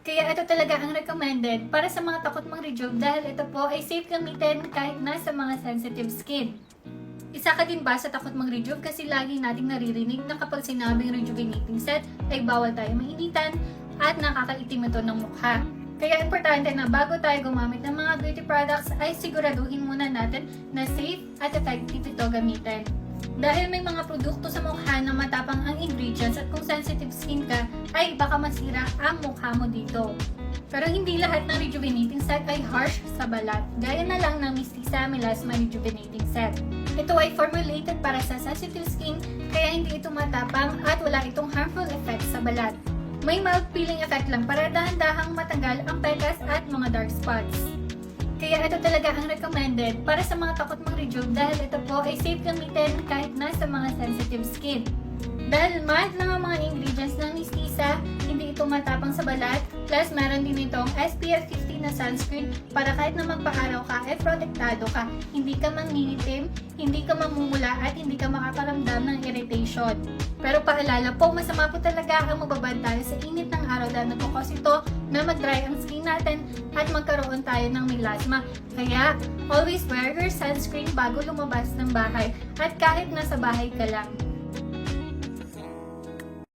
Kaya ito talaga ang recommended para sa mga takot mag-rejuve dahil ito po ay safe gamitin kahit nasa mga sensitive skin. Isa ka din ba sa takot mag-rejuve kasi lagi nating naririnig na kapag sinabing rejuvenating set ay bawal tayo mainitan at nakakaitim ito ng mukha. Kaya importante na bago tayo gumamit ng mga beauty products ay siguraduhin muna natin na safe at effective ito gamitin. Dahil may mga produkto sa mukha na matapang ang ingredients at kung sensitive skin ka, ay baka masira ang mukha mo dito. Pero hindi lahat ng rejuvenating set ay harsh sa balat, gaya na lang ng Mistisa Melasma Rejuvenating Set. Ito ay formulated para sa sensitive skin, kaya hindi ito matapang at wala itong harmful effects sa balat. May mild peeling effect lang para dahan-dahang matanggal ang pekas at mga dark spots. Kaya ito talaga ang recommended para sa mga takot mag-rejuve dahil ito po ay safe gamitin kahit nasa mga sensitive skin. Dahil mild lang ang mga ingredients ng Mistisa, hindi ito matapang sa balat, plus meron din itong SPF 50 na sunscreen para kahit na magpa-araw ka ay protektado ka, hindi ka mangingitim, hindi ka mamumula at hindi ka makakaramdam ng irritation. Pero paalala po, masama po talaga ang magbabad tayo sa init ng araw dahil nagkakos ito na mag-dry ang skin natin at magkaroon tayo ng melasma. Kaya, always wear your sunscreen bago lumabas ng bahay at kahit nasa bahay ka lang.